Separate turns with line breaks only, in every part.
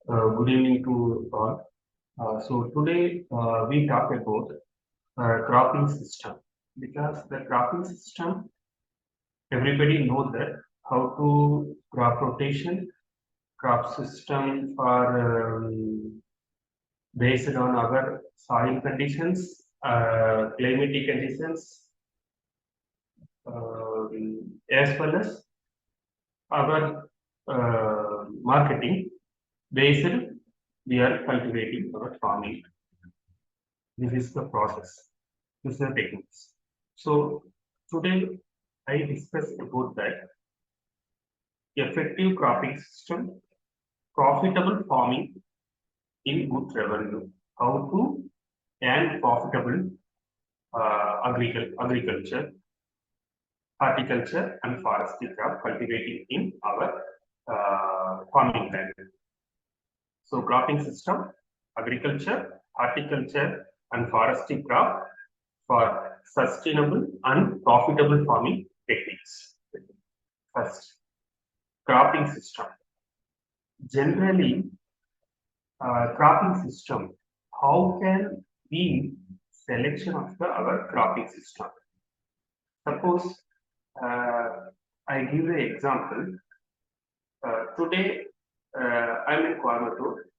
Good evening to all. So today we talk about cropping system because the cropping system everybody knows that how to crop rotation, crop system for based on our soil conditions, climatic conditions, as well as our marketing based we are cultivating our farming. This is the process. This is the techniques. So today I discuss about that effective cropping system, profitable farming in good revenue. How to and profitable agriculture, horticulture, and forestry crop cultivating in our farming land. So cropping system, agriculture, horticulture, and forestry crop for sustainable and profitable farming techniques. First, cropping system. Generally, cropping system, how can we selection of our cropping system? Suppose I give an example. Today, I'm in Coimbatore,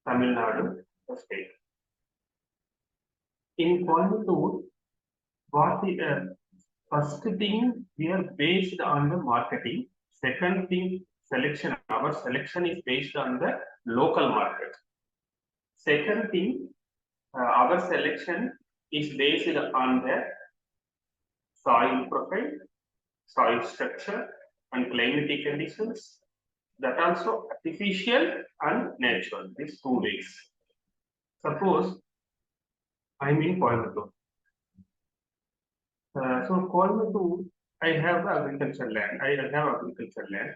Tamilnadu state. In Coimbatore, what the first thing we are based on the marketing. Second thing, selection. Our selection is based on the local market. Second thing, our selection is based on the soil profile, soil structure, and climatic conditions. That also artificial and natural. These two ways. Suppose I'm in Coimbatore. So Coimbatore, I have agricultural land. I have agricultural land.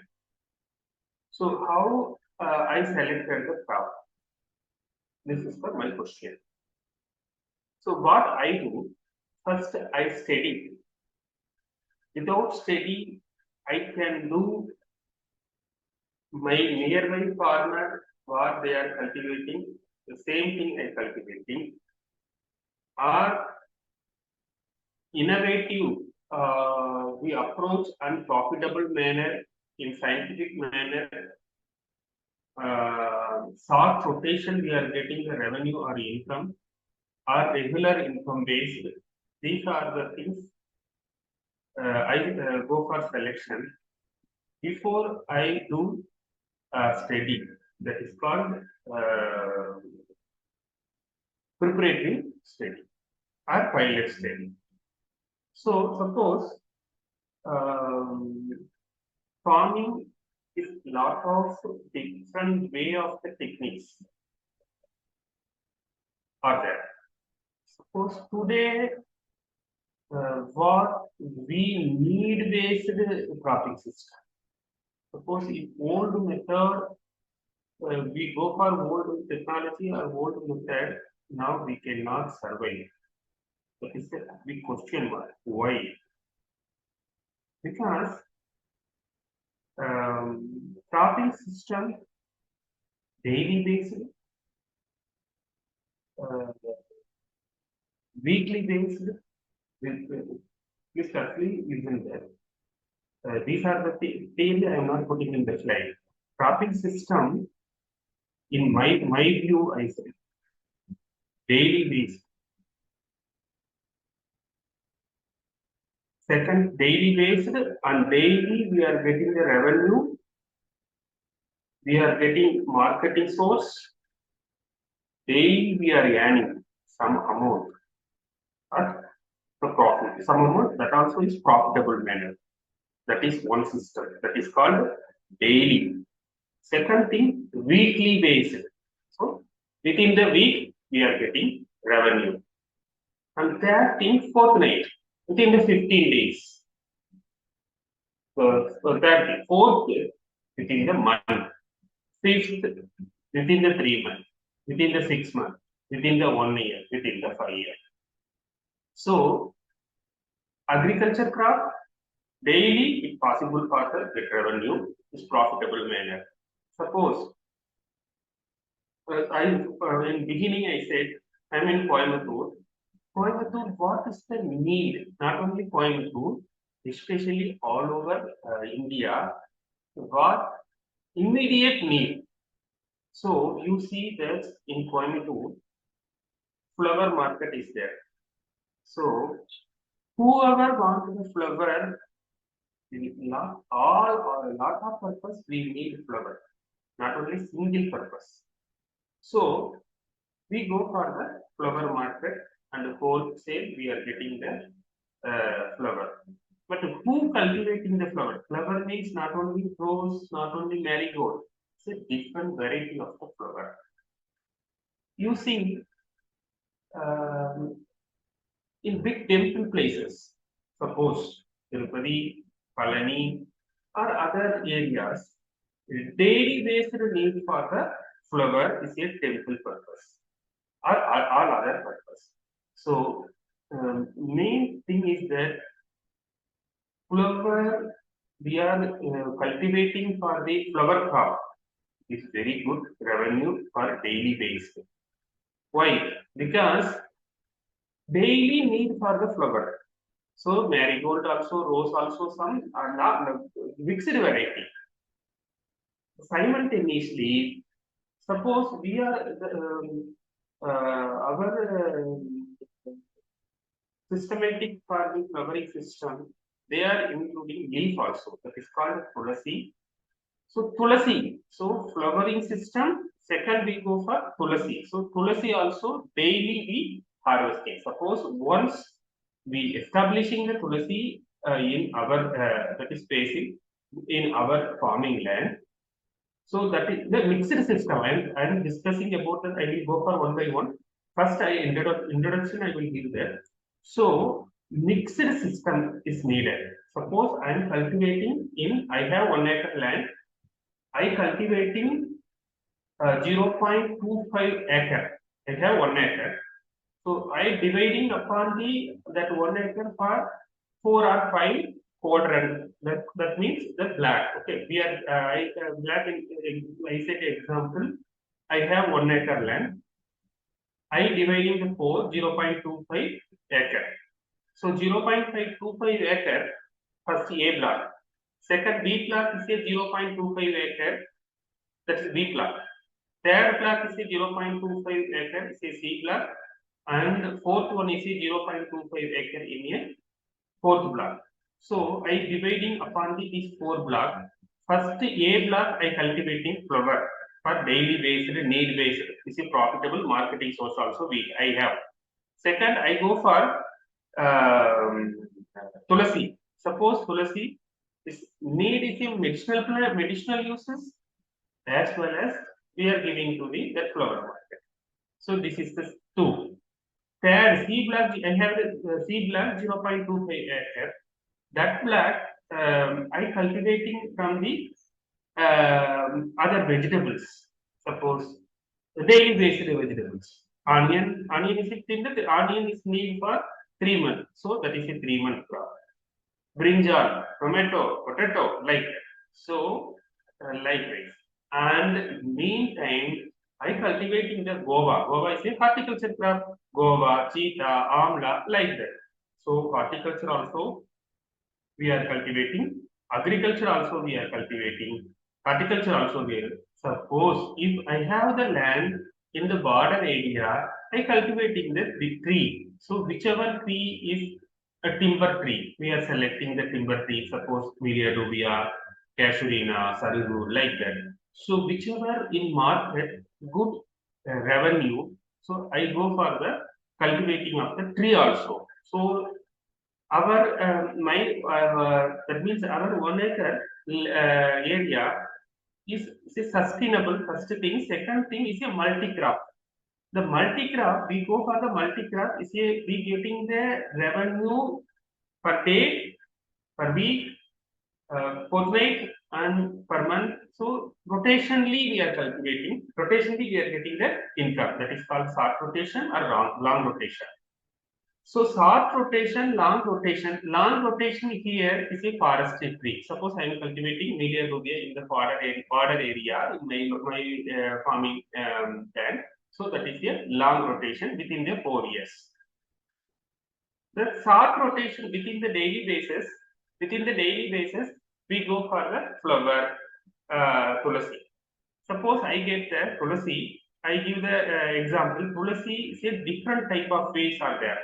So how I selected the crop? This is for my question. So what I do, first I study. Without study, I can do my nearby farmer what they are cultivating, the same thing I cultivating, or innovative we approach and profitable manner in scientific manner. Short rotation we are getting the revenue or income, or regular income based. These are the things I go for selection before I do study. That is called preparatory study or pilot study. So suppose farming is lot of different way of the techniques are there. Suppose today what we need based cropping system. Suppose if old method we go for old technology or old method, now we cannot survive. That is a big question mark. Why? Because cropping system daily based, weekly based, this actually isn't there. These are the things I am not putting in the slide. Cropping system, in my view, I say daily based. Second, daily based, and daily we are getting the revenue. We are getting marketing source. Daily we are earning some amount at the profit. Some amount that also is profitable manner. That is one system. That is called daily. Second thing, weekly based. So within the week we are getting revenue. And third thing, fortnight, within the 15 days. So that thing, fourth, within the month. Fifth, within the 3 months. Within the 6 months. Within the 1 year. Within the 5 years. So agriculture crop, daily if possible for the get revenue is profitable manner. Suppose in beginning I said I'm in Coimbatore. Coimbatore, what is the need? Not only Coimbatore, especially all over India, what immediate need. So you see that in Coimbatore, flower market is there. So whoever wants the flower, not all or a lot of purpose, we need flower, not only single purpose. So we go for the flower market and wholesale we are getting the flower. But who cultivating the flower? Flower means not only rose, not only marigold. It's a different variety of the flower. You see, um, in big temple places, suppose Tirupati, Palani, or other areas, daily based need for the flower is a temple purpose or all other purpose. So, main thing is that flower we are cultivating for the flower crop is very good revenue for daily basis. Why? Because daily need for the flower. So marigold also, rose also, some are not mixed variety. Simultaneously, suppose we are our systematic farming flowering system, they are including leaf also. That is called tulasi. So tulasi, so flowering system. Second we go for tulasi. So tulasi also daily we harvesting. Suppose once we establishing the tulasi in our that is spacing in our farming land. So that is the mixed system. I am discussing about that. I will go for one by one. First, introduction I will give that. So mixed system is needed. Suppose I am cultivating in I have 1 acre land. I cultivating 0.25 acre. I have 1 acre. So I dividing upon the that 1 acre for 4 or 5 quadrant. That means the black. Okay, we are black. I said example. I have 1 acre land. I dividing the 4 0.25 acre. So 0.525 acre first A block. Second B block is a 0.25 acre. That is B block. Third block is a 0.25 acre. Is a C block. And fourth one is a 0.25 acre in a fourth block. So I dividing upon these 4 blocks. First A block I cultivating flower for daily based, need based. This is profitable marketing source also I have. Second I go for tulasi. Suppose tulasi is need is a medicinal plant, medicinal uses as well as we are giving to the flower market. So this is the 2. Third C block I have the C block 0.25 acre. That block I cultivating from the other vegetables. Suppose daily based vegetables. Onion is a thing that onion is need for 3 months. So that is a 3-month crop. Brinjal, tomato, potato, like that. So likewise. And meantime, I cultivating the guava. Guava is a horticulture crop. Guava, cheetah, amla, like that. So horticulture also we are cultivating. Agriculture also we are cultivating. Horticulture also we are. Suppose if I have the land in the border area, I cultivating the tree. So whichever tree is a timber tree, we are selecting the timber tree. Suppose Myriadobia, Casuarina, Sarugu, like that. So whichever in market good revenue, so I go for the cultivating of the tree also. So our that means our 1 acre area is a sustainable first thing. Second thing is a multi-crop. The multi-crop, we go for the multi-crop is a we getting the revenue per day, per week, fortnight, and per month. So rotationally we are cultivating. Rotationally we are getting the income. That is called short rotation or long rotation. So short rotation, long rotation. Long rotation here is a forestry tree. Suppose I am cultivating Melia rubia in the border area in my farming land. So that is a long rotation within the 4 years. The short rotation within the daily basis, we go for the flower tulasi. Suppose I get the tulasi, I give the example. Tulasi is a different type of ways are there.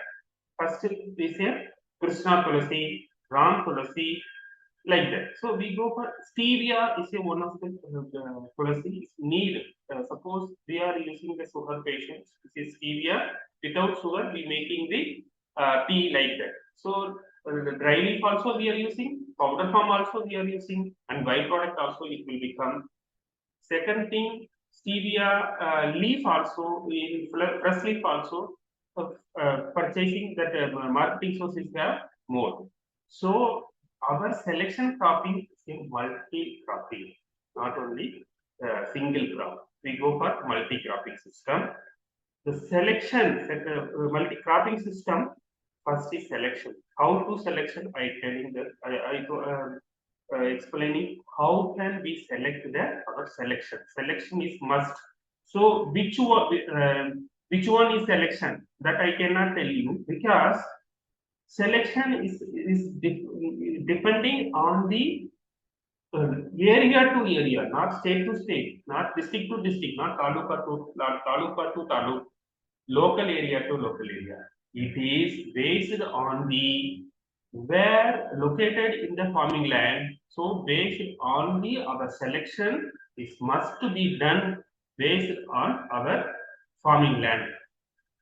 First is a Krishna tulasi, Ram tulasi, like that. So we go for stevia is a one of the tulasi need. Suppose we are using the sugar patients, this is stevia. Without sugar, we making the tea like that. So the dry leaf also we are using, powder form also we are using, and byproduct also it will become. Second thing, stevia leaf also in fresh leaf also purchasing that marketing sources have more. So our selection cropping is a multi-cropping, not only single crop. We go for multi-cropping system. The selection, multi-cropping system, first is selection. How to selection? I telling that explaining how can we select our selection. Selection is must. So which one is selection? That I cannot tell you because selection is depending on the area to area, not state to state, not district to district, not taluka to taluk, local area to local area. It is based on the where located in the farming land. So based on the our selection is must to be done based on our farming land.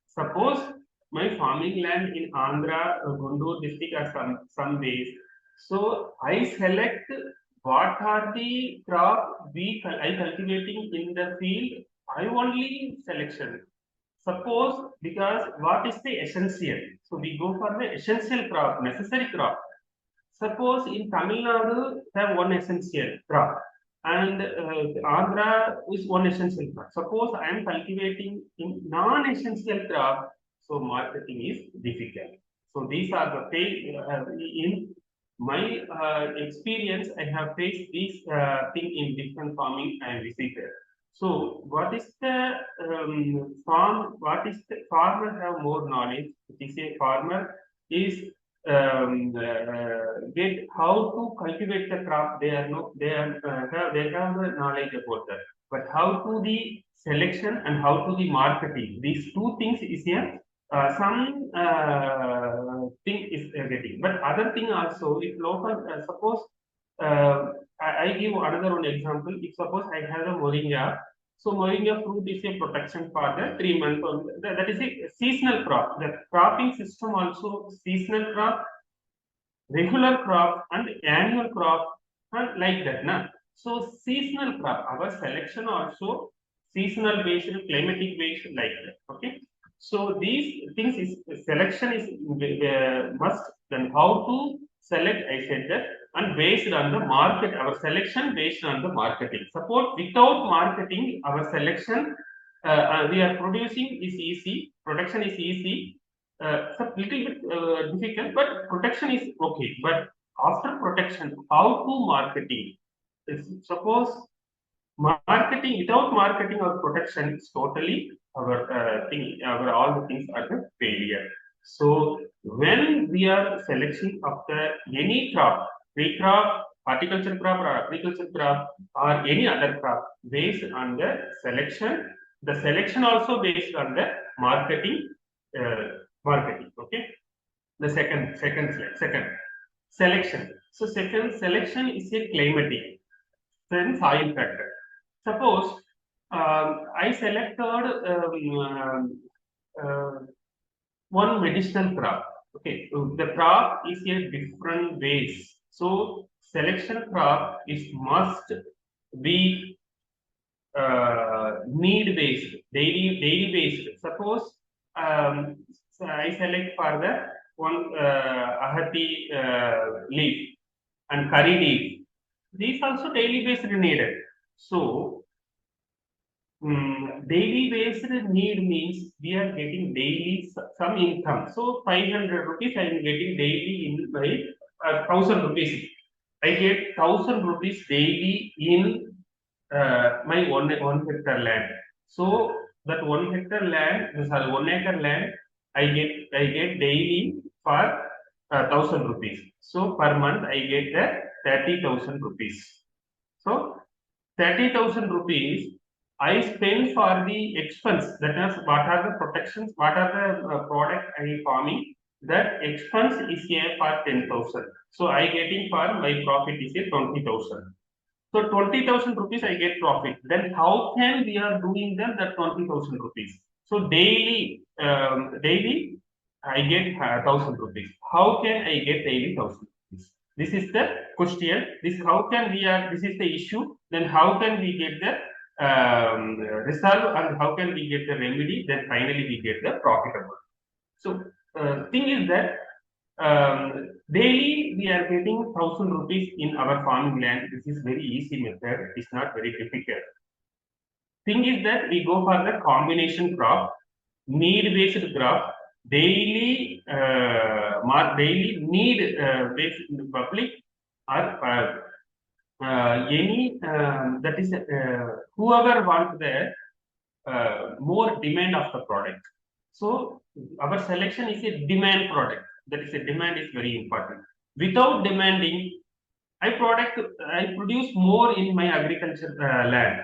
Suppose my farming land in Andhra, Guntur district are some ways. So I select what are the crop I cultivating in the field. I only selection. Suppose because what is the essential? So we go for the essential crop, necessary crop. Suppose in Tamilnadu have one essential crop and Andhra is one essential crop. Suppose I am cultivating in non-essential crop, so marketing is difficult. So these are the in my experience. I have faced this thing in different farming and visited. So what is the farm? What is the farmer have more knowledge? It is a farmer is get how to cultivate the crop. They are no they are they have the knowledge about that. But how to the selection and how to the marketing? These two things is here. Some thing is getting, but other thing also. If local, suppose I give another one example. If suppose I have a moringa, so moringa fruit is a protection for the 3 months. That is a seasonal crop. The cropping system also seasonal crop, regular crop, and annual crop, and like that. Na? So seasonal crop, our selection also seasonal based, climatic based, like that. Okay. So these things is selection is must. Then how to select? I said that, and based on the market, our selection based on the marketing. Support without marketing, our selection we are producing is easy, production is easy. It's a little bit difficult, but protection is okay. But after protection, how to marketing? Suppose marketing without marketing or protection is totally our thing. Our all the things are the failure. So when we are selection of the any crop, tree crop, horticulture crop, or agriculture crop, or any other crop, based on the selection also based on the marketing. Marketing. Okay. The second slide. Second selection. So second selection is a climatic. Then soil factor. Suppose I selected one medicinal crop. Okay, so the crop is a different ways. So selection crop is must be need based, daily based. Suppose so I select for the one ahati leaf and curry leaf. These also daily based needed. So daily based need means we are getting daily some income. So 500 rupees I am getting daily in my 1000 rupees. I get 1000 rupees daily in my one hectare land. So that 1 hectare land, sorry, 1 acre land, I get daily for 1000 rupees. So per month I get the 30,000 rupees. So 30,000 rupees I spend for the expense. That is, what are the protections, what are the product I am farming. That expense is here for 10,000. So I getting for my profit is a 20,000. So 20,000 rupees I get profit. Then how can we are doing that 20,000 rupees? So daily I get 1,000 rupees. How can I get daily 1,000 rupees? This is the question. This how can we are? This is the issue. Then how can we get the resolve and how can we get the remedy? Then finally we get the profitable. So thing is that daily we are getting 1,000 rupees in our farming land. This is very easy method. It is not very difficult. Thing is that we go for the combination crop, need-based crop, daily daily need based public or any that is whoever wants the more demand of the product. So our selection is a demand product. That is a demand is very important. Without demanding, I produce more in my agriculture land.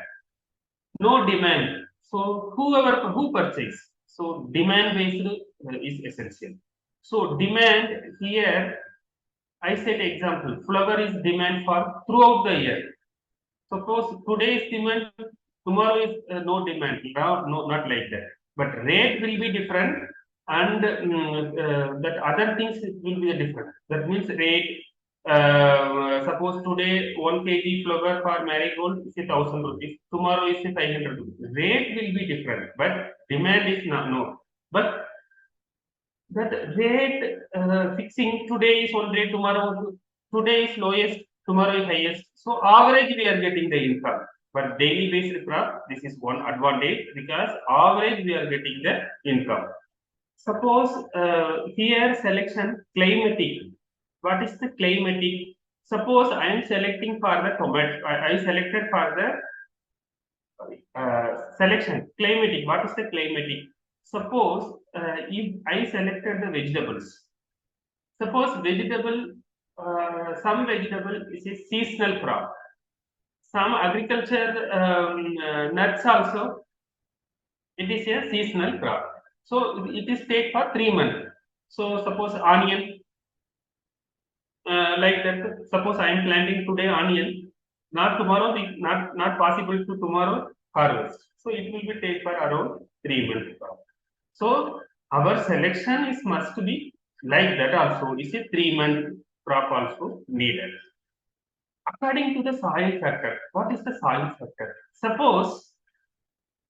No demand. So who purchase. So demand based is essential. So demand here, I set example. Flower is demand for throughout the year. Suppose today is demand, tomorrow is no demand. No, not like that. But rate will be different, and that other things will be different. That means rate. Suppose today 1 kg flower for marigold is 1,000 rupees. Tomorrow is 500 rupees. Rate will be different, but demand is not no. But that rate fixing today is one rate, today is lowest, tomorrow is highest. So average we are getting the income. But daily based crop, this is one advantage because average we are getting the income. Suppose here selection climatic. What is the climatic? Suppose I am selecting for the tomato. I selected for the selection climatic. What is the climatic? Suppose if I selected the vegetables. Suppose vegetable, some vegetable is a seasonal crop. Some agriculture nuts also, it is a seasonal crop. So it is take for 3 months. So suppose onion, like that. Suppose I am planting today onion, not tomorrow, not possible to tomorrow harvest. So it will be take for around 3 months. So our selection is must be like that also. Is a 3 month crop also needed. According to the soil factor, what is the soil factor? Suppose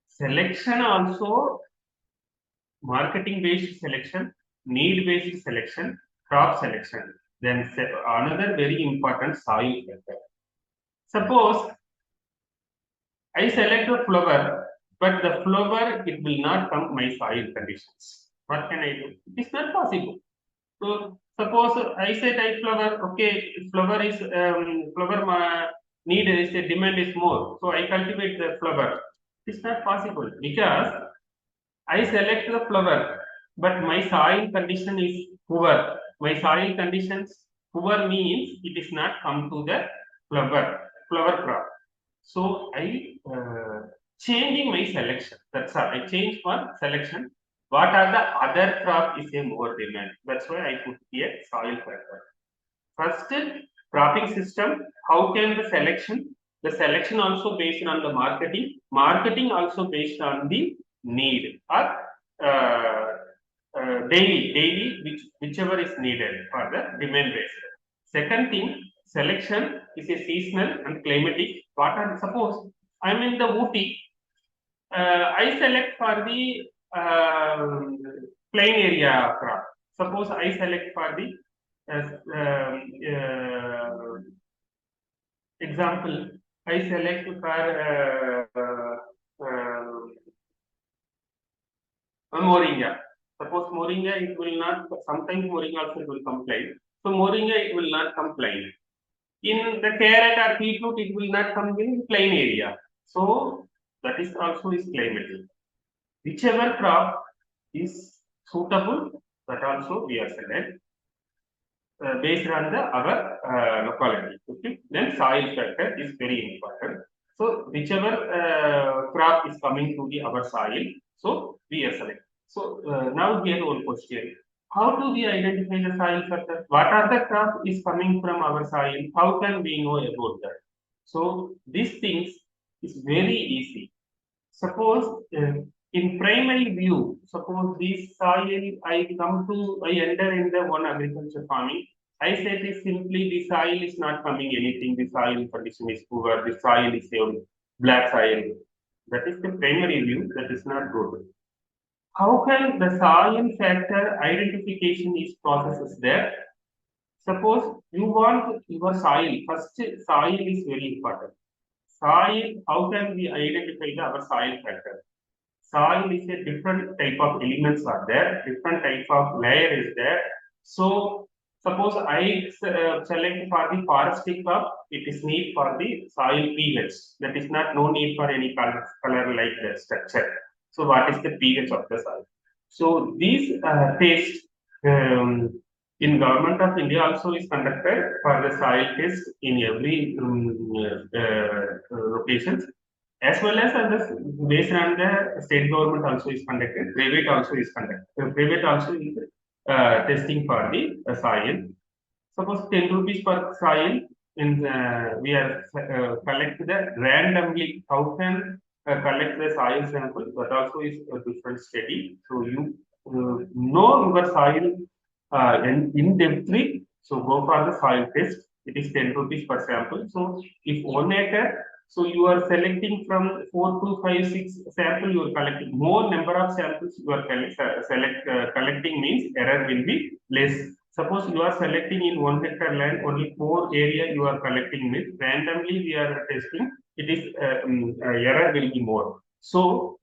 selection also marketing based selection, need based selection, crop selection. Then another very important soil factor. Suppose I select the flower, but the flower it will not come my soil conditions. What can I do? It is not possible. So suppose I said I flower, okay, flower is flower need is a demand is more. So I cultivate the flower. It's not possible because I select the flower, but my soil condition is poor. My soil conditions poor means it is not come to the flower crop. So I changing my selection. That's all. I change for selection. What are the other crop is a more demand. That's why I put here soil factor. First, cropping system. How can the selection? The selection also based on the marketing. Marketing also based on the need or daily, whichever is needed for the demand based. Second thing, selection is a seasonal and climatic. What are suppose I'm in the Ooty, I select for the plain area crop. Suppose I select for the example, I select for Moringa. Suppose Moringa, it will not, sometimes Moringa also will complain. So Moringa, it will not complain. In the carrot or beetroot, it will not come in plain area. So that is also is climatic. Whichever crop is suitable, that also we are select based on the our locality. Okay. Then soil factor is very important. So whichever crop is coming to the our soil, so we are select. So now here one question: how do we identify the soil factor? What are the crop is coming from our soil? How can we know about that? So these things is very easy. Suppose in primary view, suppose this soil I enter in the one agriculture farming. I say this simply the soil is not coming anything, the soil condition is poor, the soil is a black soil. That is the primary view, that is not good. How can the soil factor identification is processes there? Suppose you want your soil, first soil is very important. Soil, how can we identify our soil factor? Soil is a different type of elements are there, different type of layer is there. So suppose I select for the forestry crop, it is need for the soil pH. That is not no need for any color like the structure. So what is the pH of the soil? So these tests in government of India also is conducted for the soil test in every locations, as well as based on the state government also is conducted, private also is conducted. Private also is testing for the soil. Suppose 10 rupees per soil, in we are collect the randomly. How can collect the soil sample? That also is a different study. So you know your soil in depthly. So go for the soil test. It is 10 rupees per sample. So if 1 acre, so you are selecting from 4 to 5, 6 sample, you are collecting more number of samples you are collecting means error will be less. Suppose you are selecting in 1 hectare land, only 4 area you are collecting means randomly we are testing, it is error will be more. So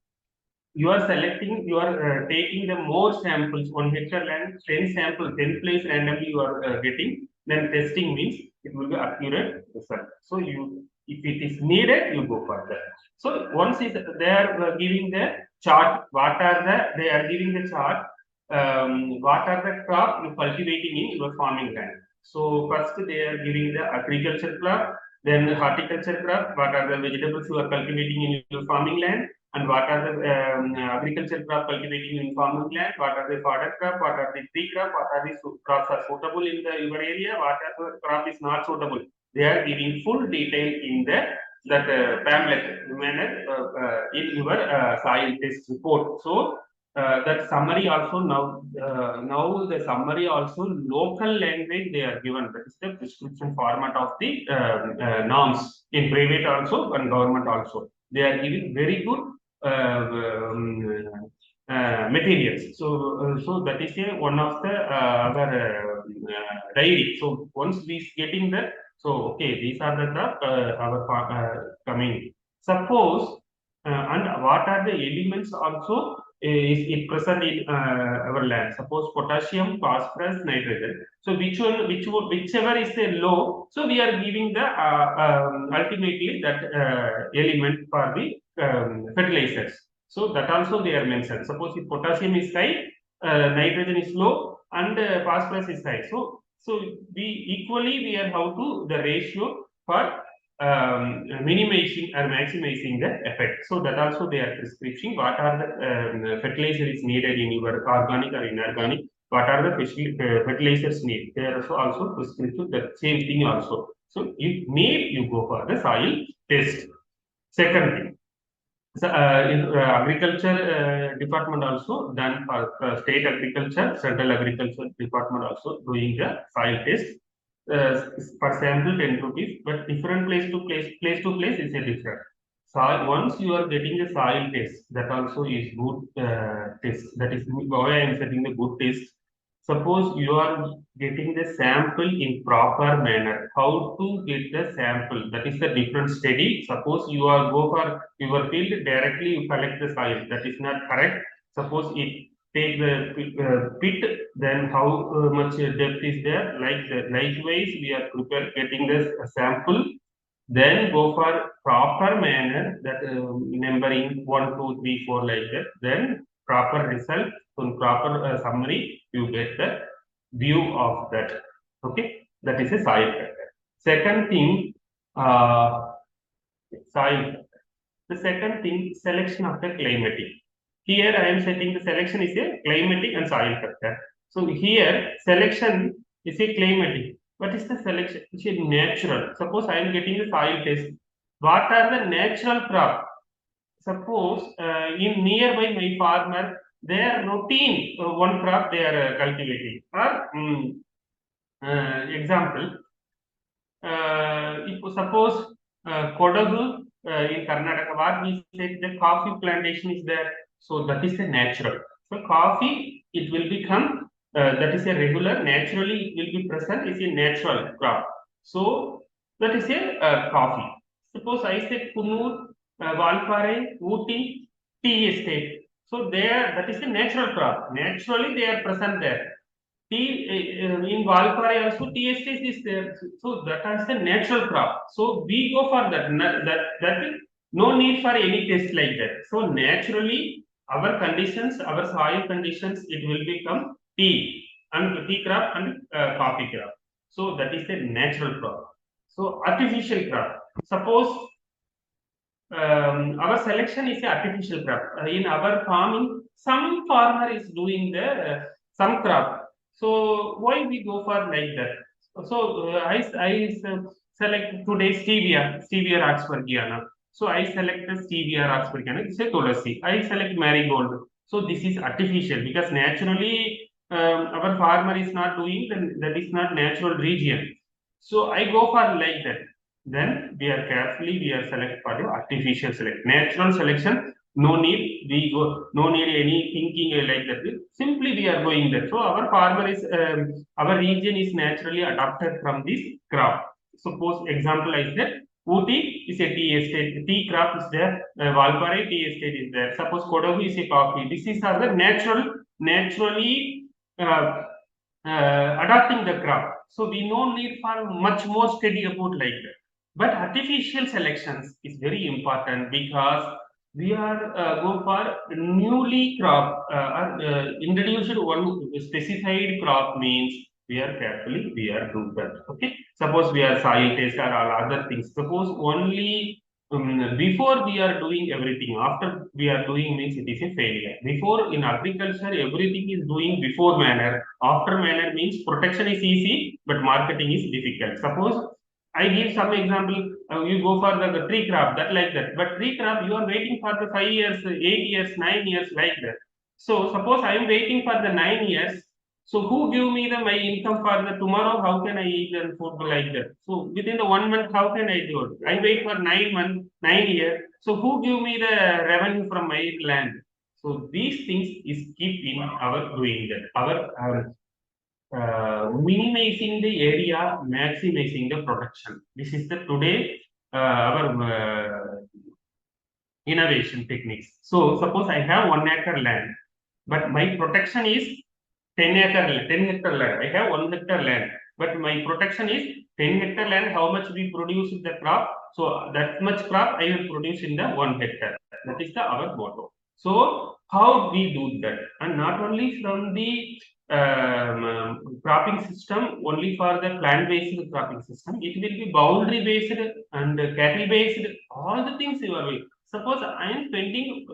you are selecting, you are taking the more samples, 1 hectare land, 10 samples, 10 place randomly you are getting, then testing means it will be accurate result. So you, if it is needed, you go for that. So once is they are giving the chart, what are the, they are giving the chart, what are the crop you cultivating in your farming land. So first they are giving the agriculture crop, then horticulture crop, what are the vegetables you are cultivating in your farming land, and what are the agriculture crop cultivating in farming land, what are the fodder crop, what are the tree crop, what are the crops are suitable in the your area, what are the crop is not suitable. They are giving full detail in the that pamphlet manner in your soil test report. So that summary also now the summary also local language they are given. That is the prescription format of the norms in private also and government also. They are giving very good materials. So that is one of the our diary. So once we getting the, so okay, these are the our coming. Suppose and what are the elements also is it present in our land? Suppose potassium, phosphorus, nitrogen. So whichever is the low, so we are giving the ultimately that element for the fertilizers. So that also they are mentioned. Suppose if potassium is high, nitrogen is low, and phosphorus is high. So we equally we are how to the ratio for minimizing or maximizing the effect. So that also they are prescribing what are the fertilizer is needed in your organic or inorganic. What are the fertilizers need? They are also prescribing the same thing also. So if need, you go for the soil test. Second thing. So, in agriculture department also done for state agriculture, central agriculture department also doing the soil test. For sample 10 rupees, but different place to place is a different. So once you are getting a soil test, that also is good test. That is why I am setting the good test. Suppose you are getting the sample in proper manner. How to get the sample? That is the different study. Suppose you are go for your field directly, you collect the soil. That is not correct. Suppose it take the pit, then how much depth is there? Likewise, we are getting this sample. Then go for proper manner that numbering 1, 2, 3, 4 like that. Then proper result, so proper summary, you get the view of that. Okay, that is a soil factor. Second thing, soil. The second thing, selection of the climatic. Here I am setting the selection is a climatic and soil factor. So here selection is a climatic. What is the selection? It's a natural. Suppose I am getting the soil test. What are the natural crop? Suppose in nearby my farmer, their routine one crop they are cultivating. Or example, if suppose Kodagu in Karnataka, what we say the coffee plantation is there. So that is a natural. So coffee, it will become that is a regular. Naturally, it will be present. Is a natural crop. So that is a coffee. Suppose I say Kunnur, Valpare, Ooty, tea estate. So there, that is a natural crop. Naturally, they are present there. Tea in Valpare also tea estate is there, so that is the natural crop. So we go for that. That no need for any test like that. So naturally, our conditions, our soil conditions, it will become tea and tea crop and coffee crop. So that is the natural crop. So artificial crop. Suppose our selection is a artificial crop. In our farming, some farmer is doing the some crop. So why we go for like that? So I select today stevia Roxburghiana. So I select the stevia Roxburghiana. This is a tulasi. I select marigold. So this is artificial because naturally our farmer is not doing. Then that is not natural region. So I go for like that. Then we are carefully we are select for the artificial select. Natural selection, no need we go, no need any thinking like that. Simply we are going there. So our farmer is our region is naturally adopted from this crop. Suppose example I said Ooty is a tea estate, tea crop is there, Valpare tea estate is there. Suppose Kodagu is a coffee. This is are the naturally uh, adopting the crop. So we no need for much more study about like that. But artificial selections is very important because we are go for newly crop introduced one specified crop means we are carefully we are do that. Okay. Suppose we are soil test or all other things. Suppose only before we are doing everything, after we are doing means it is a failure. Before in agriculture, everything is doing before manner. After manner means protection is easy, but marketing is difficult. Suppose I give some example. You go for the tree crop, that like that. But tree crop, you are waiting for the 5 years, 8 years, 9 years, like that. So suppose I am waiting for the 9 years. So who give me the my income for the tomorrow? How can I eat the food like that? So within the 1 month, how can I do it? I wait for 9 months, 9 years. So who give me the revenue from my land? So these things is keep in our doing that. Our minimizing the area, maximizing the production. This is the today our innovation techniques. So suppose I have 1 acre land, but my protection is 10 hectare land. I have 1 hectare land, but my protection is 10 hectare land. How much we produce in the crop? So that much crop I will produce in the 1 hectare. That is the our motto. So how we do that, and not only from the cropping system, only for the plant-based cropping system. It will be boundary-based and cattle-based. All the things you are doing. Suppose I am spending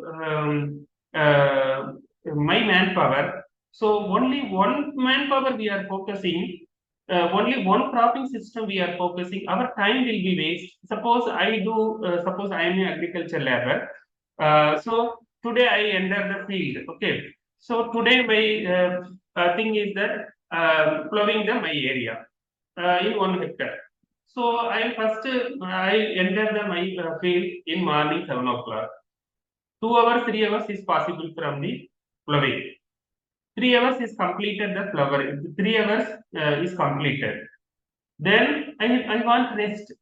my manpower. So only one manpower we are focusing. Only one cropping system we are focusing. Our time will be waste. Suppose I do. Suppose I am an agriculture labor. So today I enter the field. Okay. So today my thing is that plowing the my area in 1 hectare. So I first I enter the my field in morning 7 o'clock. 2 hours, 3 hours is possible from the plowing. 3 hours is completed the flowering. 3 hours is completed. Then I want rest.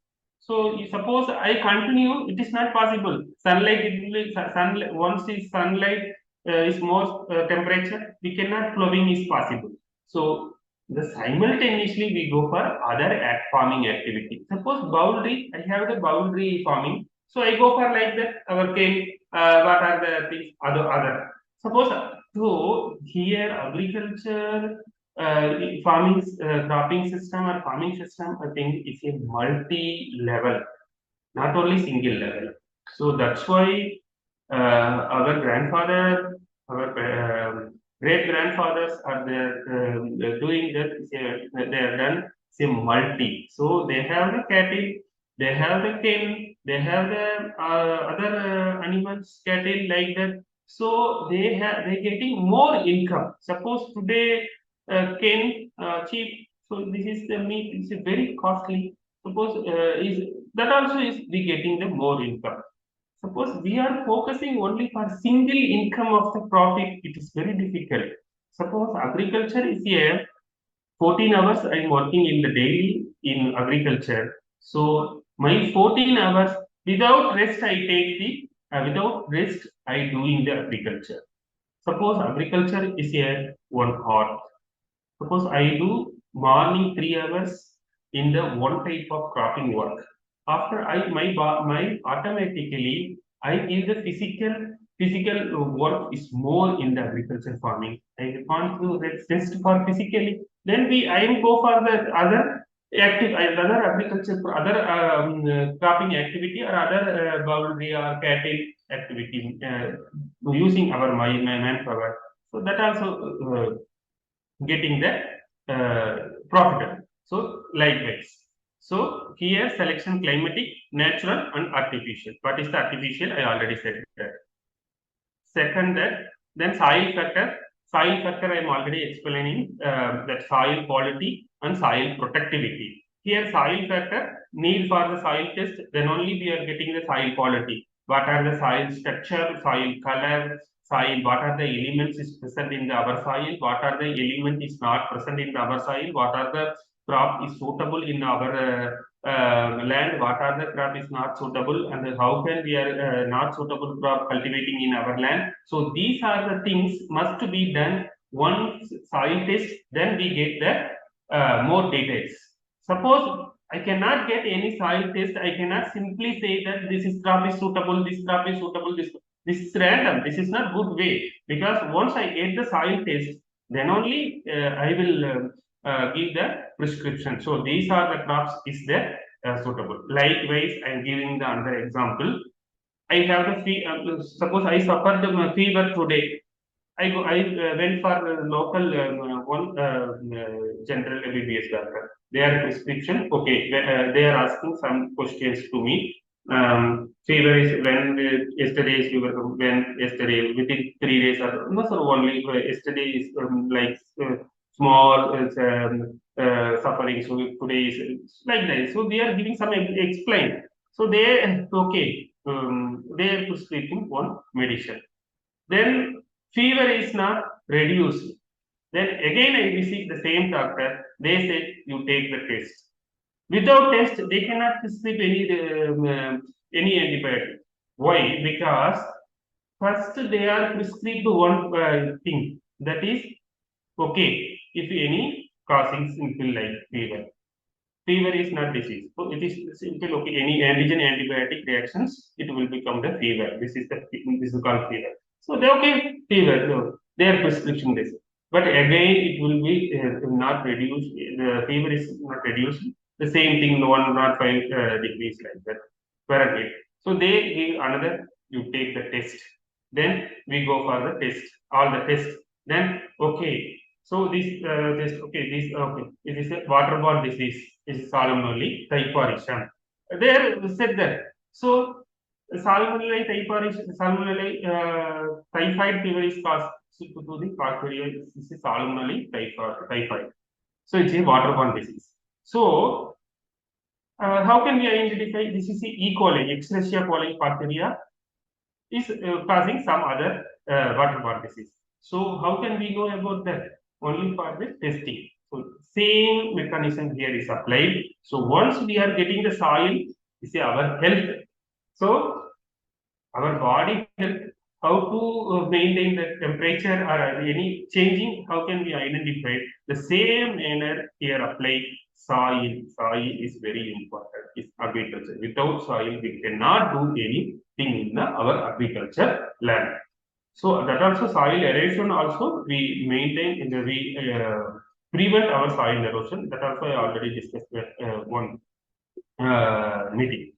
So suppose I continue, it is not possible. Sunlight, it will sunlight once is sunlight is more temperature, we cannot plowing is possible. So the simultaneously we go for other farming activity. Suppose boundary, I have the boundary farming, so I go for like that. Our cane, what are the things other. Suppose so here agriculture farming cropping system or farming system, I think is a multi-level, not only single level. So that's why our grandfather, our great grandfathers are there doing that. They are done say multi. So they have the cattle, they have the cane, they have the other animals, cattle like that. So they getting more income. Suppose today cane cheap. So this is the meat is very costly. Suppose is that also is we getting the more income. Suppose we are focusing only for single income of the profit, it is very difficult. Suppose agriculture is here, 14 hours I am working in the daily in agriculture. So my 14 hours without rest I take the without rest I doing the agriculture. Suppose agriculture is here 1 hour. Suppose I do morning 3 hours in the one type of cropping work. After my automatically I give the physical work is more in the agriculture farming. I want to rest for physically. Then I am go for the other other agriculture other cropping activity or other boundary or cattle activity using our my manpower. So that also getting the profitable. So likewise. So here selection climatic, natural and artificial. What is the artificial? I already said that. Second that, then soil factor. Soil factor I am already explaining that soil quality and soil productivity. Here soil factor, need for the soil test, then only we are getting the soil quality. What are the soil structure, soil color, soil, what are the elements is present in our soil, what are the element is not present in our soil, what are the crop is suitable in our land, what are the crop is not suitable, and how can we are not suitable crop cultivating in our land. So these are the things must be done once soil test, then we get the more details. Suppose I cannot get any soil test, I cannot simply say that this is crop is suitable, this crop is suitable, this is random, this is not good way, because once I get the soil test, then only I will give the prescription. So these are the crops is there suitable. Likewise, I am giving the another example. I have the suppose I suffered the fever today. I went for local one general MBBS doctor. Their prescription, okay, they are asking some questions to me. Fever is when yesterday is fever, when yesterday within 3 days or no sir, only yesterday is like small suffering, so today is like that. So they are giving some explain. So they okay, they are prescribing one medicine. Then fever is not reduced. Then again I visit the same doctor. They said you take the test. Without test, they cannot prescribe any antibiotic. Why? Because first they are prescribed one thing, that is okay. If any causing simple like fever. Fever is not disease. So it is simple okay. Any antigen antibiotic reactions, it will become the fever. This is called fever. So they okay fever. No, their prescription this. But again, it will be not reduced. The fever is not reduced. The same thing, 105 degrees like that. Fahrenheit. So they give another. You take the test. Then we go for the test. All the tests. Then okay. So this test. Okay. This okay. This is a waterborne disease. This is salmonella typhimurium. There said that. So salmonella typhimurium, salmonella typhoid fever is caused to the bacteria. This is salmonella typhoid. So it's a waterborne disease. So how can we identify this is the E. coli, Escherichia coli bacteria is causing some other waterborne disease. So how can we know about that? Only for the testing. So same mechanism here is applied. So once we are getting the soil, you see our health. So our body health how to maintain the temperature or any changing, how can we identify? The same manner here apply soil. Soil is very important. It's agriculture. Without soil, we cannot do anything in our agriculture land. So that also soil erosion also we maintain in the prevent our soil erosion. That also I already discussed one meeting.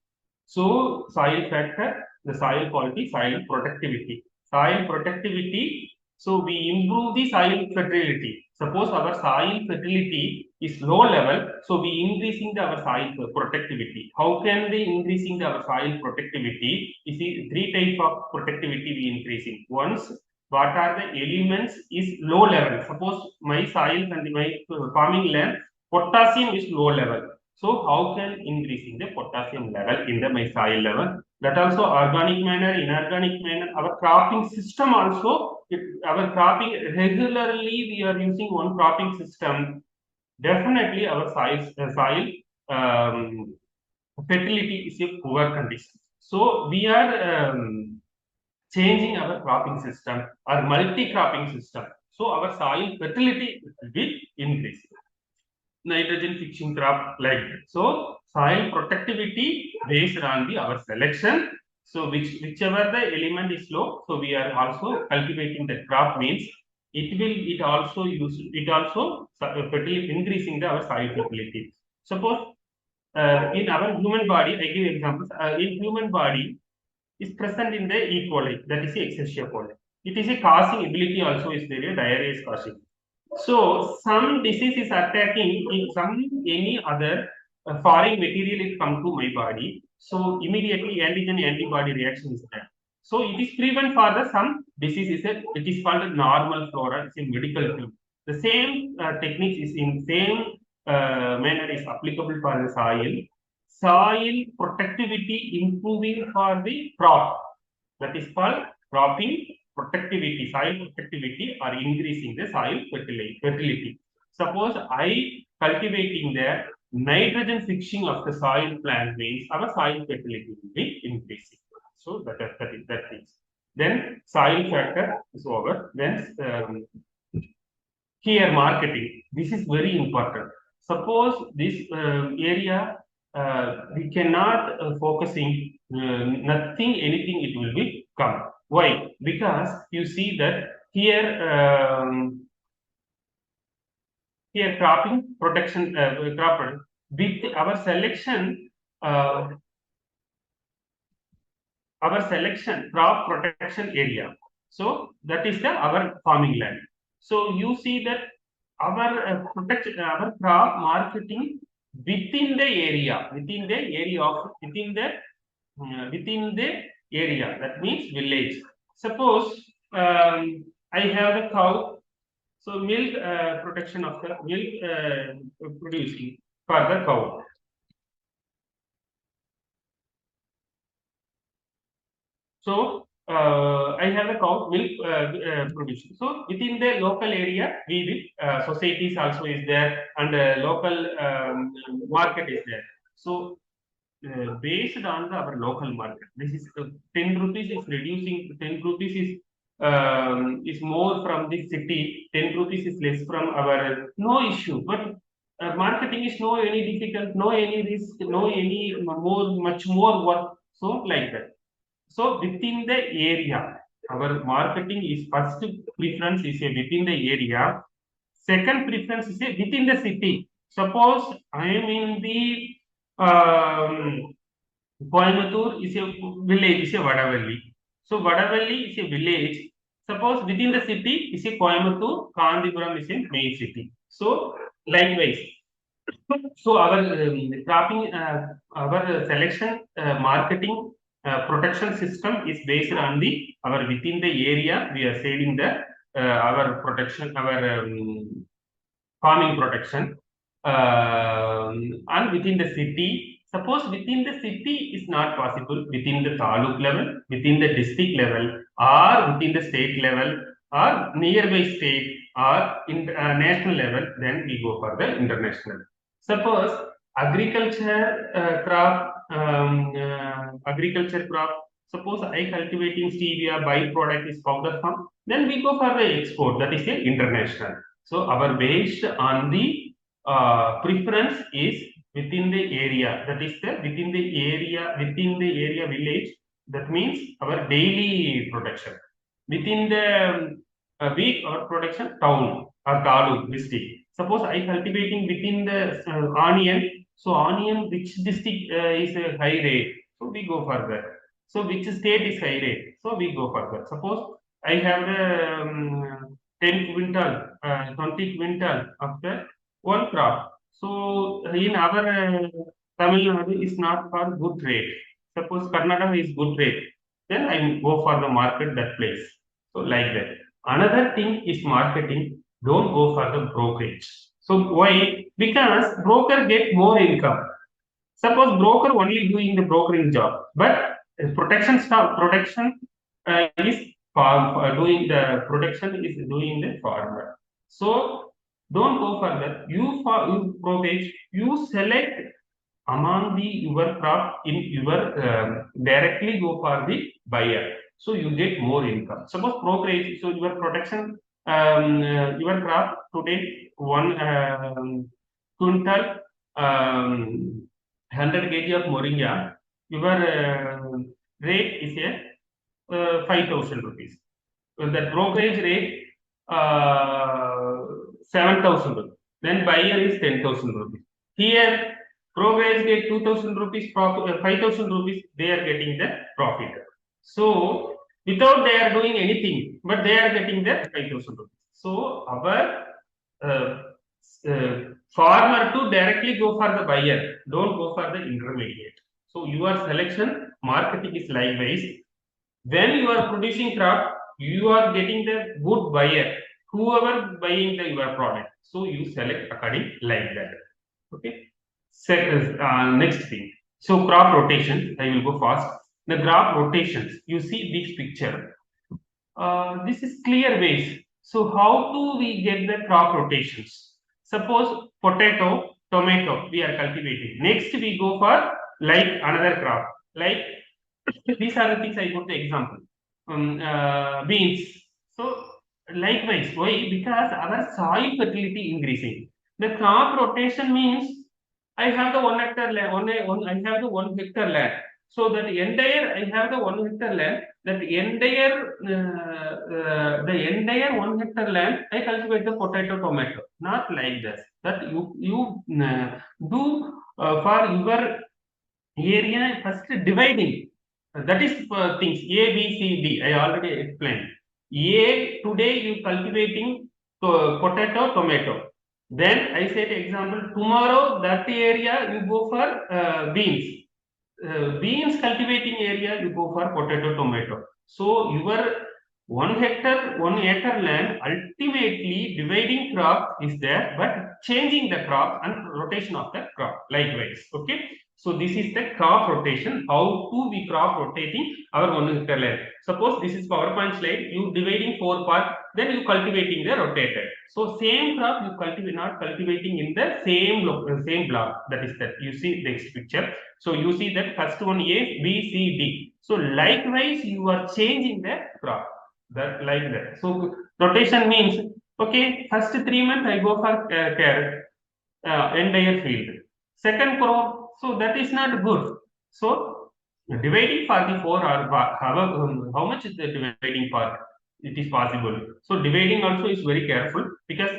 So soil factor, the soil quality, soil productivity. Soil productivity, so we improve the soil fertility. Suppose our soil fertility is low level, so we increasing our soil productivity. How can we increasing our soil productivity? You see, three type of productivity we increasing. Once, what are the elements is low level. Suppose my soil and my farming land, potassium is low level. So how can increasing the potassium level in the my soil level? That also organic manner, inorganic manner. Our cropping system also, our cropping regularly we are using one cropping system. Definitely our soil fertility is a poor condition. So we are changing our cropping system or multi-cropping system. So our soil fertility will be increasing. Nitrogen fixing crop like that. So soil productivity based on our selection. So whichever the element is low, so we are also cultivating the crop means it also fertility increasing our soil fertility. Suppose in our human body, I give examples. In human body is present in the E. coli, that is the Escherichia coli. It is a causing ability also is there, diarrhea is causing. So some disease is attacking in any other foreign material is come to my body. So immediately antigen antibody reaction is there. So it is prevent for the some disease it is called normal flora. It's in medical field. The same techniques is in same manner is applicable for the soil. Soil productivity improving for the crop. That is called cropping productivity, soil productivity or increasing the soil fertility. Suppose I cultivating the nitrogen fixing of the soil plant means our soil fertility will be increasing. So that is. Then soil factor is over. Then here marketing. This is very important. Suppose this area we cannot focusing nothing anything it will be come. Why? Because you see that here cropping protection crop with our selection crop protection area. So that is our farming land. So you see that our our crop marketing within the area that means village. Suppose I have the cow, so milk protection of the milk producing for the cow. So I have a cow milk production. So within the local area, we will societies also is there and local market is there. So based on our local market, this is 10 rupees is reducing. 10 rupees is more from the city. 10 rupees is less from our no issue. But marketing is no any difficult, no any risk, no any much more work. So like that. So within the area, our marketing is first preference is within the area. Second preference is within the city. Suppose I am in the Coimbatore is a village, is a Vadavalli. So Vadavalli is a village. Suppose within the city is a Coimbatore, Kandipuram is a main city. So likewise. So our cropping, our selection, marketing, protection system is based on our within the area we are saving the our protection, our farming protection, and within the city. Suppose within the city is not possible, within the taluk level, within the district level, or within the state level, or nearby state, or in national level, then we go for the international. Suppose agriculture crop, Suppose I cultivating stevia, byproduct is powder form, then we go for the export, that is the international. So our based on the preference is within the area, that is the within the area village, that means our daily production. Within the week or production town or taluk district. Suppose I cultivating within the onion, so onion which district is a high rate, so we go further. So which state is high rate, so we go further. Suppose I have the 10 quintal, 20 quintal of the one crop. So in our Tamilnadu is not for good rate. Suppose Karnataka is good rate, then I go for the market that place. So like that. Another thing is marketing. Don't go for the brokerage. So why? Because broker get more income. Suppose broker only doing the brokering job, but protection is doing the protection is doing the farmer. So don't go for that. You brokerage, you select among the your crop in your directly go for the buyer, so you get more income. Suppose brokerage, so your protection your crop today one quintal 100 kg of moringa, your rate is a 5,000 rupees. The brokerage rate 7,000 rupees. Then buyer is 10,000 rupees. Here brokerage get 2,000 rupees, 5,000 rupees, they are getting the profit. So without they are doing anything, but they are getting the 5,000 rupees. So our farmer to directly go for the buyer, don't go for the intermediate. So your selection marketing is likewise. When you are producing crop, you are getting the good buyer, whoever buying your product. So you select according like that. Okay. Next thing. So crop rotation, I will go fast. The crop rotations, you see this picture. This is clear ways. So how do we get the crop rotations? Suppose potato, tomato, we are cultivating. Next we go for like another crop. Like these are the things I put the example. Beans. So likewise, why? Because our soil fertility increasing. The crop rotation means I have the 1 hectare land, I have the 1 hectare land. So that entire, I have the 1 hectare land, that entire, the entire 1 hectare land, I cultivate the potato, tomato. Not like this. That you do for your area first dividing. That is things A, B, C, D. I already explained. A, today you cultivating potato, tomato. Then I said example, tomorrow that area you go for beans. Beans cultivating area you go for potato, tomato. So your 1 hectare, 1 acre land, ultimately dividing crop is there, but changing the crop and rotation of the crop likewise. Okay. So this is the crop rotation. How to be crop rotating our 1 hectare land. Suppose this is PowerPoint slide. You dividing 4 parts, then you cultivating the rotated. So same crop you cultivate, not cultivating in the same block. That is that. You see next picture. So you see that first one A, B, C, D. So likewise you are changing the crop. That like that. So rotation means okay. First 3 months I go for carrot, entire field. Second crop. So that is not good. So dividing for the 4 or how much is the dividing part? It is possible. So dividing also is very careful because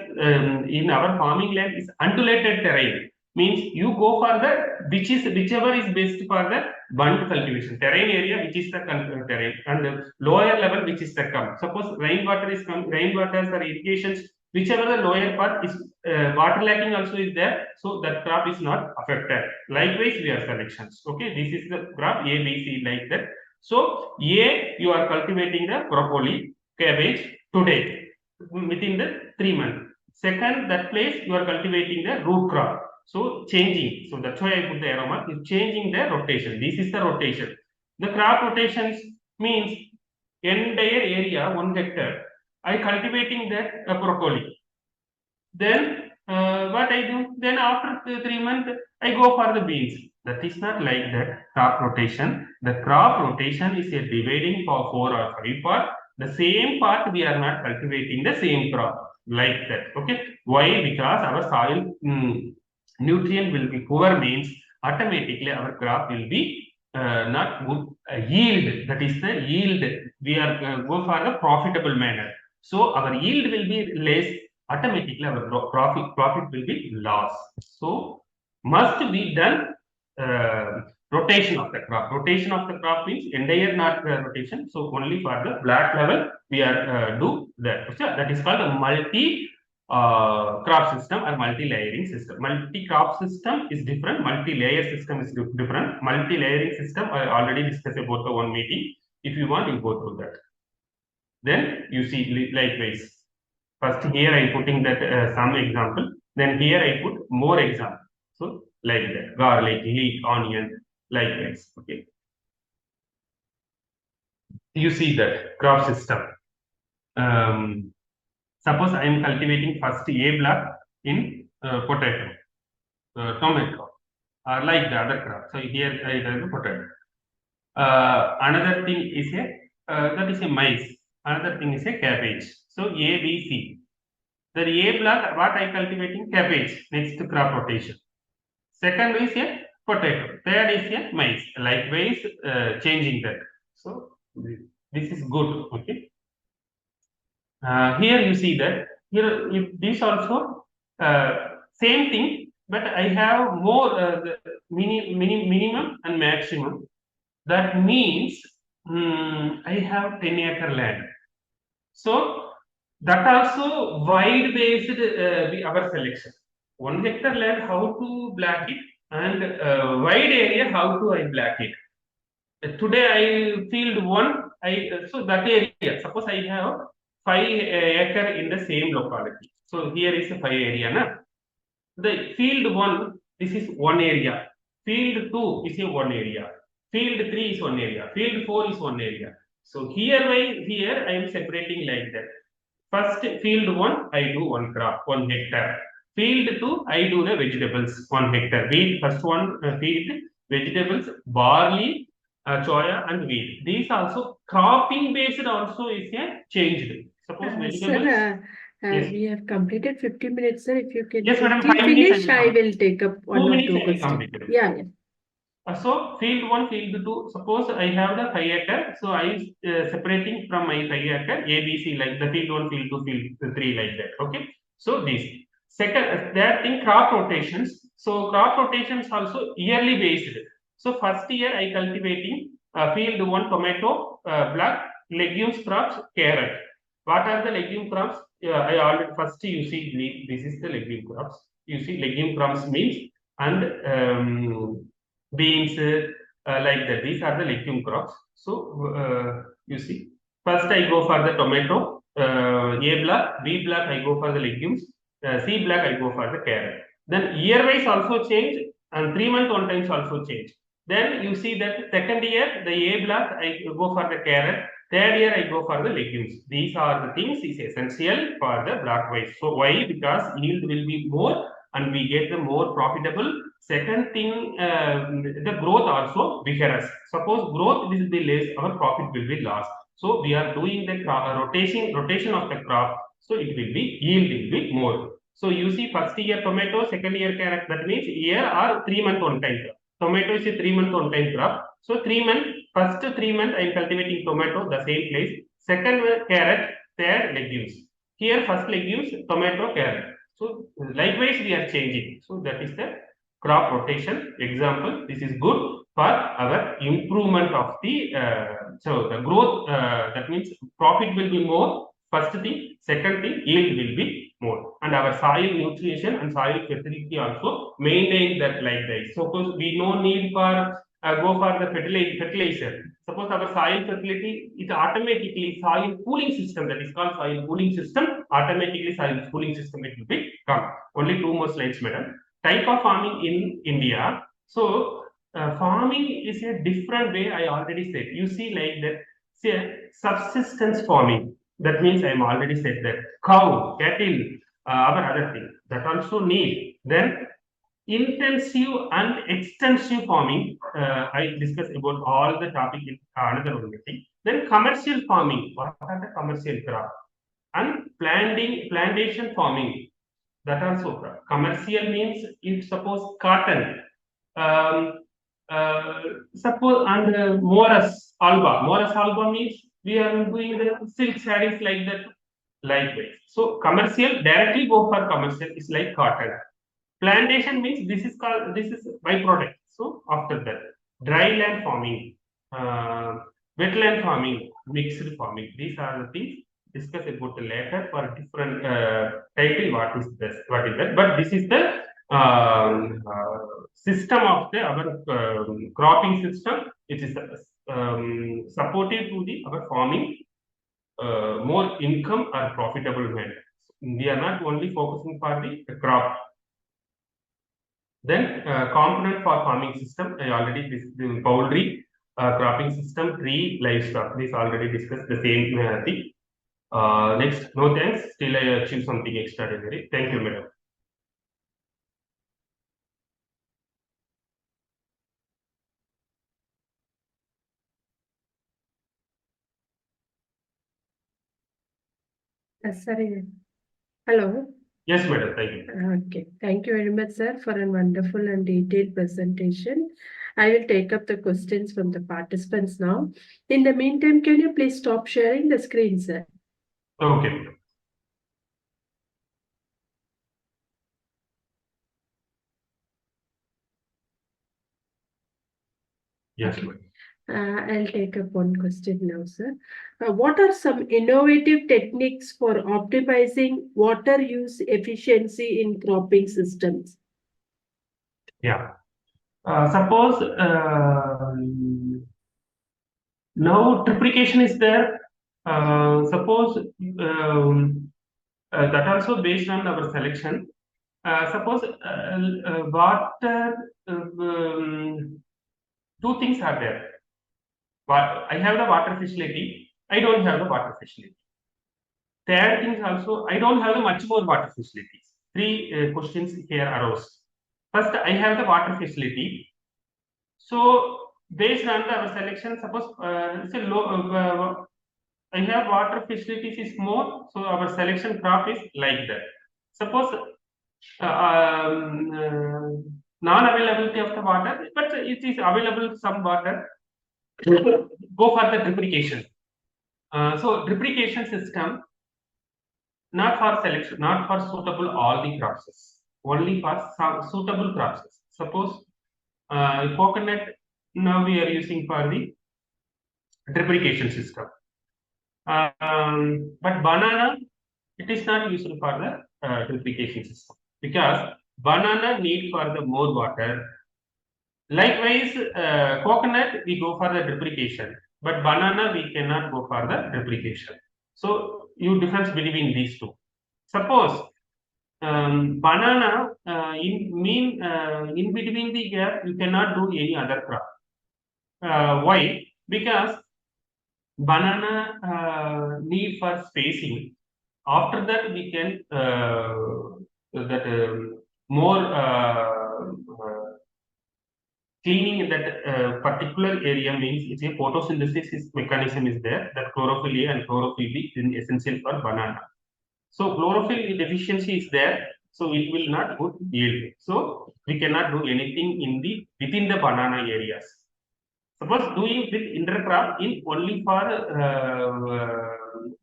in our farming land is undulated terrain. Means you go for the whichever is best for the bund cultivation terrain area, which is the terrain, and the lower level which is the come. Suppose rainwater is come, rainwaters or irrigations, whichever the lower part is water lacking also is there, so that crop is not affected. Likewise, we are selections. Okay, this is the crop A, B, C like that. So A, you are cultivating the broccoli, cabbage today within the 3 months. Second, that place you are cultivating the root crop. So changing. So that's why I put the arrow mark. Is changing the rotation. This is the rotation. The crop rotations means entire area 1 hectare. I cultivating that broccoli. Then what I do? Then after 3 months, I go for the beans. That is not like that crop rotation. The crop rotation is a dividing for 4 or 5 part. The same part we are not cultivating the same crop like that. Okay. Why? Because our soil nutrient will be poor means automatically our crop will be not good yield. That is the yield. We are go for the profitable manner. So our yield will be less. Automatically our profit will be loss. So must be done rotation of the crop. Rotation of the crop means entire not rotation. So only for the black level we are do that. So that is called a multi crop system or multi-layering system. Multi-crop system is different. Multi-layer system is different. Multi-layering system I already discussed about the one meeting. If you want, you go through that. Then you see likewise. First here I putting that some example. Then here I put more example. So like that, garlic, leek, onion, likewise. Okay. You see that crop system. Suppose I am cultivating first A block in potato, tomato, or like the other crop. So here I have the potato. Another thing is that is a maize. Another thing is a cabbage. So A, B, C. The A block, what I cultivating? Cabbage. Next crop rotation. Second is a potato. Third is a maize. Likewise, changing that. So this is good. Okay. Here you see that here this also same thing, but I have more minimum and maximum. That means I have 10-acre land. So that also wide based our selection. 1 hectare land, how to black it, and wide area, how to I black it. Today I field one, so that area. Suppose I have 5 acre in the same locality. So here is a 5 area. Na? The field 1, this is 1 area. Field 2 is a 1 area. Field 3 is 1 area. Field 4 is 1 area. So here I am separating like that. First field 1, I do 1 crop, 1 hectare. Field 2, I do the vegetables, 1 hectare. Wheat, first one field, vegetables, barley, choya and wheat. These also cropping based also is changed. Suppose vegetables.
Sir,
yes.
We have completed 50 minutes, sir. If you can
yes, madam,
finish, I will take up 1 or 2
questions.
Yeah, yeah.
So field 1, field 2, suppose I have the 5 acre, so I separating from my 5 acre A, B, C, like the field 1, field 2, field 3, like that. Okay. So this second, that thing crop rotations. So crop rotations also yearly based. So first year I cultivating field 1 tomato, black, legumes crops, carrot. What are the legume crops? I already first you see this is the legume crops. You see legume crops means and beans, like that. These are the legume crops. So you see, first I go for the tomato, A block, B block I go for the legumes, C block I go for the carrot. Then year wise also change, and 3 month one times also change. Then you see that second year the A block I go for the carrot. Third year I go for the legumes. These are the things is essential for the block wise. So why? Because yield will be more and we get the more profitable. Second thing, the growth also vigorous. Suppose growth will be less, our profit will be lost. So we are doing the rotation of the crop. So it will be yield will be more. So you see first year tomato, second year carrot. That means year or 3 month one time crop. Tomato is a 3 month one time crop. So 3 month, first 3 month I am cultivating tomato, the same place. Second carrot, third legumes. Here first legumes, tomato, carrot. So likewise we are changing. So that is the crop rotation example. This is good for our improvement of the so the growth. That means profit will be more. First thing, second thing, yield will be more, and our soil nutrition and soil fertility also maintain that like this. Suppose we no need for go for the fertilizer. Suppose our soil fertility is automatically soil cooling system, that is called soil cooling system. Automatically soil cooling system it will be come. Only 2 more slides, madam. Type of farming in India. So farming is a different way. I already said. You see like that. See, subsistence farming. That means I am already said that cow, cattle, our other thing that also need. Then intensive and extensive farming. I discussed about all the topic in another one meeting. Then commercial farming. What are the commercial crop? And plantation farming. That also commercial means if suppose cotton. Um, suppose and Morus alba means we are doing the silk sarees like that. Likewise, so commercial directly go for commercial is like cotton. Plantation means this is byproduct. So after that, dry land farming, wetland farming, mixed farming. These are the things discussed about the later for different title. What is this? What is that? But this is the system of the our cropping system. It is supportive to the our farming more income or profitable manner. We are not only focusing for the crop. Then component for farming system, I already discussed poultry, cropping system, tree, livestock. This already discussed the same thing. Next, no thanks. Still, I achieved something extraordinary. Thank you, madam.
Sorry. Hello.
Yes, madam. Thank you.
Okay. Thank you very much, sir, for a wonderful and detailed presentation. I will take up the questions from the participants now. In the meantime, can you please stop sharing the screen, sir?
Okay. Yes,
Okay.
madam.
I'll take up one question now, sir. What are some innovative techniques for optimizing water use efficiency in cropping systems?
Yeah. Suppose now triplication is there. Suppose that also based on our selection. Suppose water, two things are there. I have the water facility. I don't have the water facility. Third thing also, I don't have the much more water facilities. Three questions here arose. First, I have the water facility. So based on our selection, suppose it's a low. I have water facilities is more, so our selection crop is like that. Suppose non-availability of the water, but it is available some water. Go for the duplication. So duplication system, not for selection, not for suitable all the crops, only for some suitable crops. Suppose coconut, now we are using for the duplication system. But banana, it is not used for the duplication system because banana need for the more water. Likewise, coconut we go for the duplication, but banana we cannot go for the duplication. So you difference between these two. Suppose banana in between the gap you cannot do any other crop. Why? Because banana need for spacing. After that we can that more cleaning that particular area means it's a photosynthesis mechanism is there, that chlorophyll A and chlorophyll B is essential for banana. So chlorophyll deficiency is there, so it will not good yield. So we cannot do anything in the within the banana areas. Suppose doing with intercrop in only for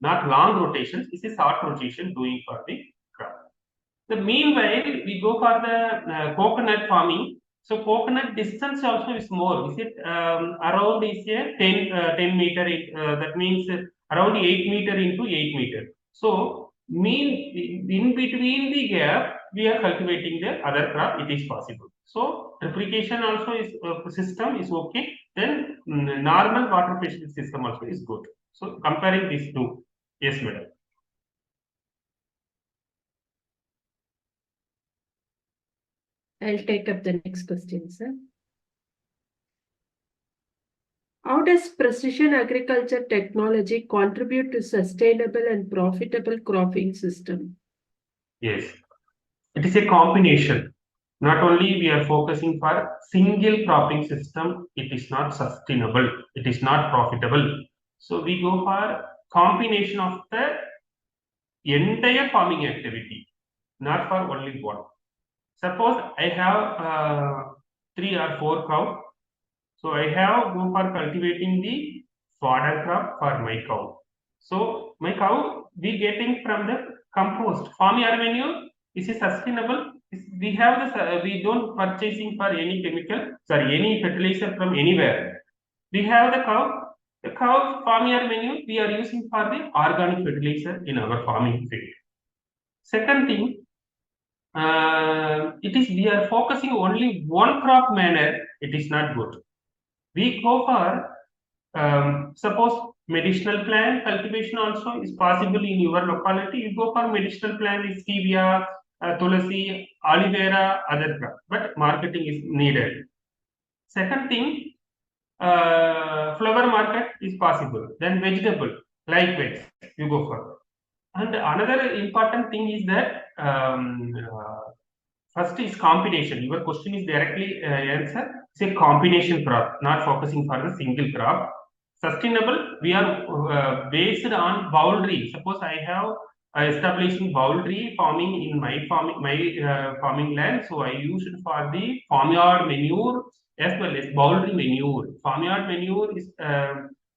not long rotations, this is short rotation doing for the crop. The meanwhile, we go for the coconut farming. So coconut distance also is more. Is it around is a 10 meter? That means around 8 meter into 8 meter. So mean in between the gap, we are cultivating the other crop. It is possible. So replication also is system is okay. Then normal water fishing system also is good. So comparing these two, yes, madam.
I'll take up the next question, sir. How does precision agriculture technology contribute to sustainable and profitable cropping system?
Yes, it is a combination. Not only we are focusing for single cropping system, it is not sustainable, it is not profitable. So we go for combination of the entire farming activity, not for only one. Suppose I have 3 or 4 cow, so I have go for cultivating the fodder crop for my cow. So my cow we getting from the compost farm yard manure. Is it sustainable? We have this. We don't purchasing for any chemical, sorry, any fertilizer from anywhere. We have the cow. The cow farm yard manure we are using for the organic fertilizer in our farming field. Second thing, it is we are focusing only one crop manner. It is not good. We go for suppose medicinal plant cultivation also is possible in your locality. You go for medicinal plant is stevia, tulasi, aloe vera, other crop, but marketing is needed. Second thing, flower market is possible. Then vegetable, likewise, you go for. And another important thing is that first is combination. Your question is directly answered. It's a combination crop, not focusing for the single crop. Sustainable, we are based on boundary. Suppose I have establishing boundary farming in my farming land. So I use it for the farmyard manure as well as boundary manure. Farmyard manure is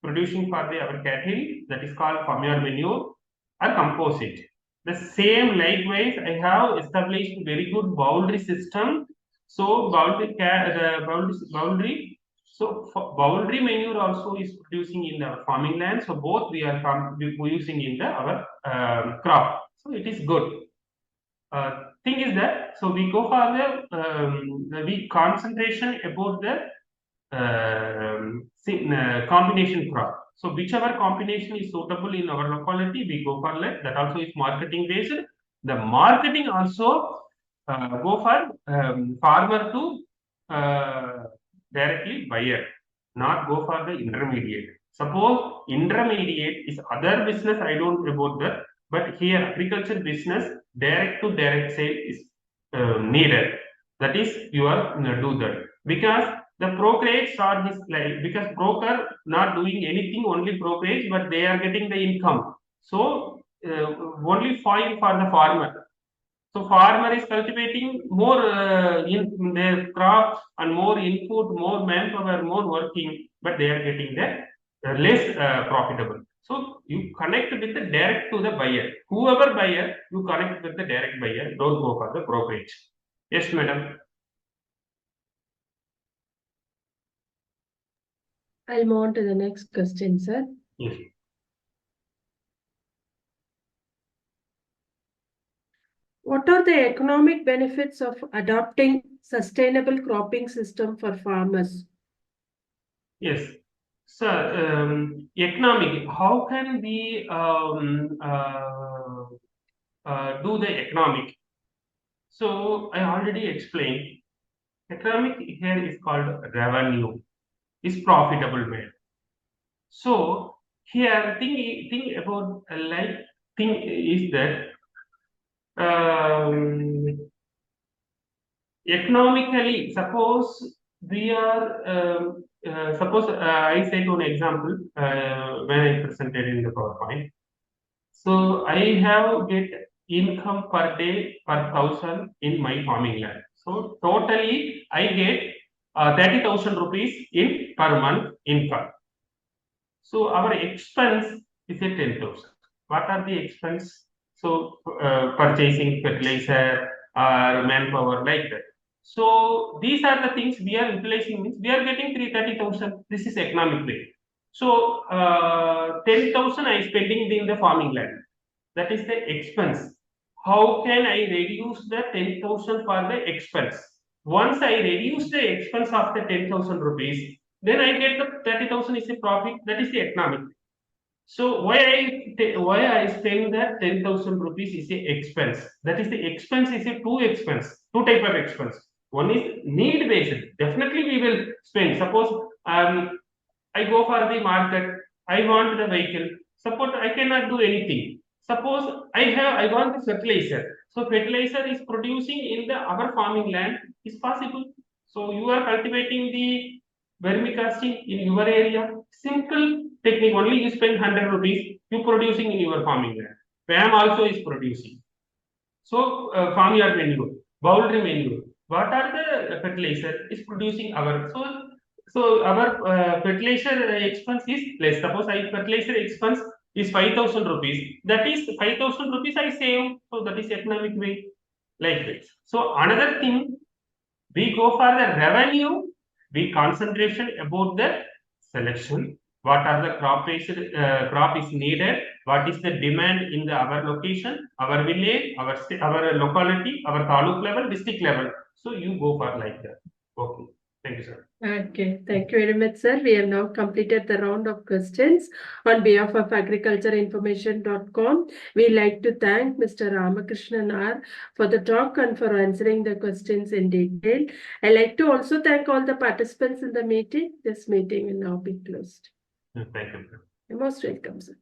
producing for the our cattle, that is called farmyard manure or composite. The same likewise, I have established very good boundary system. So boundary. So boundary manure also is producing in the farming land. So both we are using in the our crop. So it is good. Thing is that so we go for the concentration about the combination crop. So whichever combination is suitable in our locality, we go for that. That also is marketing based. The marketing also go for farmer to directly buyer, not go for the intermediate. Suppose intermediate is other business, I don't know about that, but here agriculture business direct to direct sale is needed. That is you are do that because the brokerage charge is like because broker not doing anything only brokerage but they are getting the income. So only fine for the farmer. So farmer is cultivating more in their crop and more input, more manpower, more working, but they are getting the less profitable. So you connect with the direct to the buyer. Whoever buyer, you connect with the direct buyer. Don't go for the brokerage. Yes, madam.
I'll move on to the next question, sir.
Yes.
What are the economic benefits of adopting sustainable cropping system for farmers?
Yes. So, economic, how can we do the economic? So, I already explained. Economic here is called revenue, is profitable man. So, here thing about thing is that economically, suppose we are suppose I said one example when I presented in the PowerPoint. So I have get income per day per thousand in my farming land. So totally I get 30,000 rupees in per month income. So our expense is at 10,000. What are the expense? So purchasing fertilizer or manpower like that. So these are the things we are utilizing. Means we are getting 30,000. This is economic way. So 10,000 I spending in the farming land. That is the expense. How can I reduce the 10,000 for the expense? Once I reduce the expense of the 10,000 rupees, then I get the 30,000 is a profit. That is the economic. So why I spend that 10,000 rupees is a expense. That is the expense is a two type of expense. One is need based. Definitely we will spend. Suppose I go for the market. I want the vehicle. Suppose I cannot do anything. Suppose I want the fertilizer. So fertilizer is producing in the our farming land is possible. So you are cultivating the vermicasting in your area. Simple technique. Only you spend 100 rupees. You producing in your farming land. PAM also is producing. So farmyard manure, boundary manure. What are the fertilizer is producing our so our fertilizer expense is less. Suppose I fertilizer expense is 5,000 rupees. That is 5,000 rupees I save. So that is economic way like this. So another thing, we go for the revenue. We concentration about the selection. What are the crop is needed? What is the demand in our location, our village, our locality, our taluk level, district level? So you go for like that. Okay. Thank you, sir.
Okay, thank you very much, sir. We have now completed the round of questions. On behalf of agricultureinformation.com, we like to thank Mr. Ramakrishnan R for the talk and for answering the questions in detail. I like to also thank all the participants in the meeting. This meeting will now be closed.
Thank you.
You're most welcome, sir.